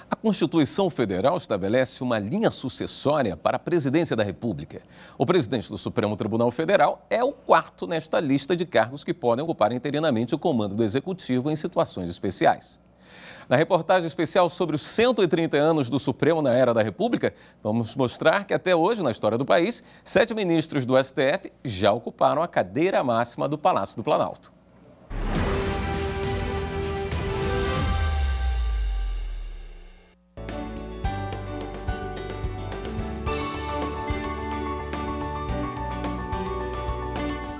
A Constituição Federal estabelece uma linha sucessória para a presidência da República. O presidente do Supremo Tribunal Federal é o quarto nesta lista de cargos que podem ocupar interinamente o comando do Executivo em situações especiais. Na reportagem especial sobre os 130 anos do Supremo na era da República, vamos mostrar que até hoje, na história do país, 7 ministros do STF já ocuparam a cadeira máxima do Palácio do Planalto.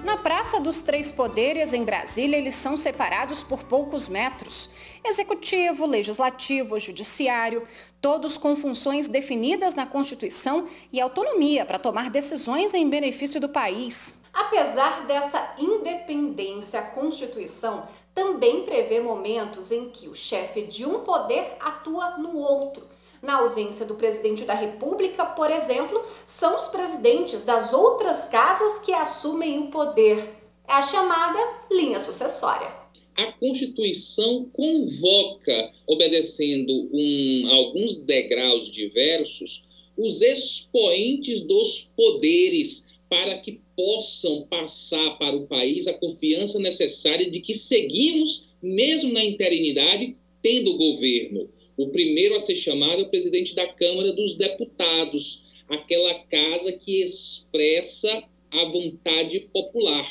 Na Praça dos Três Poderes, em Brasília, eles são separados por poucos metros. Executivo, Legislativo, Judiciário, todos com funções definidas na Constituição e autonomia para tomar decisões em benefício do país. Apesar dessa independência, a Constituição também prevê momentos em que o chefe de um poder atua no outro. Na ausência do presidente da República, por exemplo, são os presidentes das outras casas que assumem o poder. É a chamada linha sucessória. A Constituição convoca, obedecendo alguns degraus diversos, os expoentes dos poderes para que possam passar para o país a confiança necessária de que seguimos, mesmo na interinidade, tendo o governo. O primeiro a ser chamado é o presidente da Câmara dos Deputados, aquela casa que expressa a vontade popular.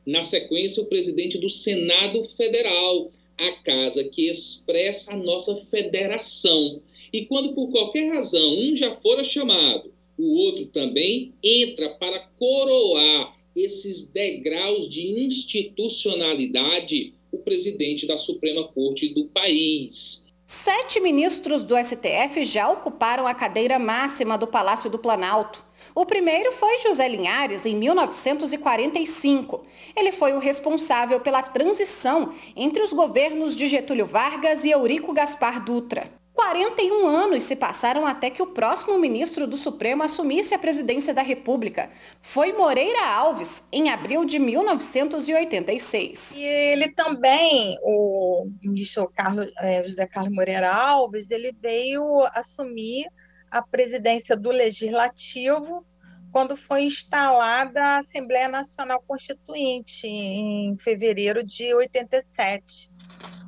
Na sequência, o presidente do Senado Federal, a casa que expressa a nossa federação. E quando por qualquer razão um já fora chamado, o outro também entra para coroar esses degraus de institucionalidade, o presidente da Suprema Corte do país. 7 ministros do STF já ocuparam a cadeira máxima do Palácio do Planalto. O primeiro foi José Linhares, em 1945. Ele foi o responsável pela transição entre os governos de Getúlio Vargas e Eurico Gaspar Dutra. 41 anos se passaram até que o próximo ministro do Supremo assumisse a presidência da República. Foi Moreira Alves, em abril de 1986. E ele também, o ministro José Carlos Moreira Alves, ele veio assumir a presidência do Legislativo quando foi instalada a Assembleia Nacional Constituinte, em fevereiro de 87.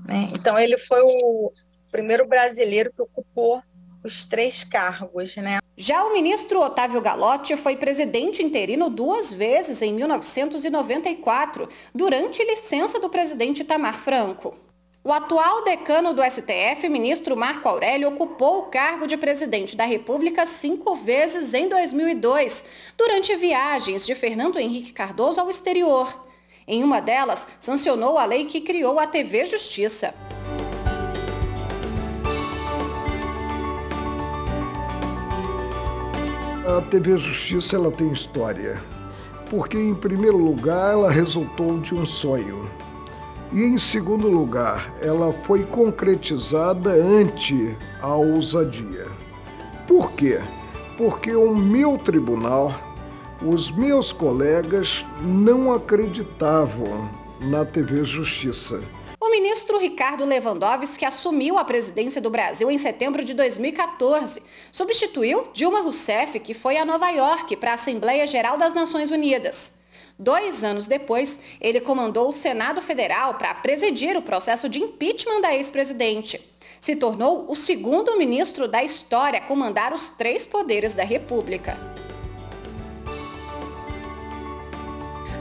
Né? Então, ele foi o primeiro brasileiro que ocupou os 3 cargos, né? Já o ministro Otávio Galotti foi presidente interino 2 vezes em 1994, durante licença do presidente Itamar Franco. O atual decano do STF, ministro Marco Aurélio, ocupou o cargo de presidente da República 5 vezes em 2002, durante viagens de Fernando Henrique Cardoso ao exterior. Em uma delas, sancionou a lei que criou a TV Justiça. A TV Justiça ela tem história, porque em primeiro lugar ela resultou de um sonho e em segundo lugar ela foi concretizada ante a ousadia. Por quê? Porque o meu tribunal, os meus colegas não acreditavam na TV Justiça. O ministro Ricardo Lewandowski assumiu a presidência do Brasil em setembro de 2014. Substituiu Dilma Rousseff, que foi a Nova York para a Assembleia Geral das Nações Unidas. 2 anos depois, ele comandou o Senado Federal para presidir o processo de impeachment da ex-presidente. Se tornou o segundo ministro da história a comandar os 3 poderes da República.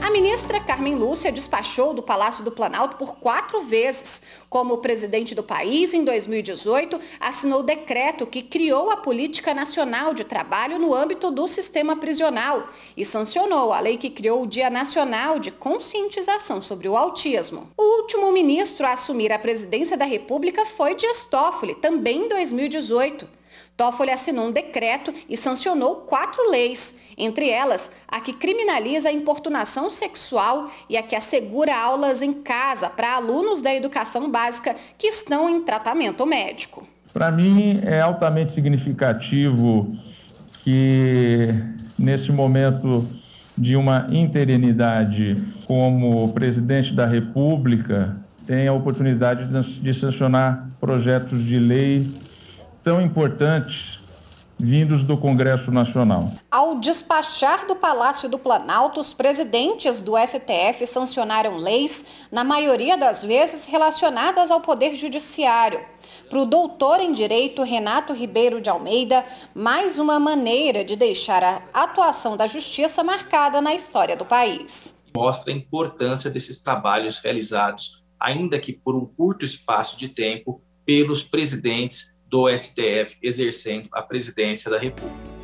A ministra Carmen Lúcia despachou do Palácio do Planalto por 4 vezes. Como presidente do país, em 2018, assinou o decreto que criou a Política Nacional de Trabalho no âmbito do sistema prisional e sancionou a lei que criou o Dia Nacional de Conscientização sobre o Autismo. O último ministro a assumir a presidência da República foi Dias Toffoli, também em 2018. Toffoli assinou um decreto e sancionou 4 leis, entre elas a que criminaliza a importunação sexual e a que assegura aulas em casa para alunos da educação básica que estão em tratamento médico. Para mim é altamente significativo que nesse momento de uma interinidade como presidente da República tenha a oportunidade de sancionar projetos de lei tão importantes vindos do Congresso Nacional. Ao despachar do Palácio do Planalto, os presidentes do STF sancionaram leis, na maioria das vezes relacionadas ao Poder Judiciário. Para o doutor em Direito Renato Ribeiro de Almeida, mais uma maneira de deixar a atuação da Justiça marcada na história do país. Mostra a importância desses trabalhos realizados, ainda que por um curto espaço de tempo, pelos presidentes do STF exercendo a presidência da República.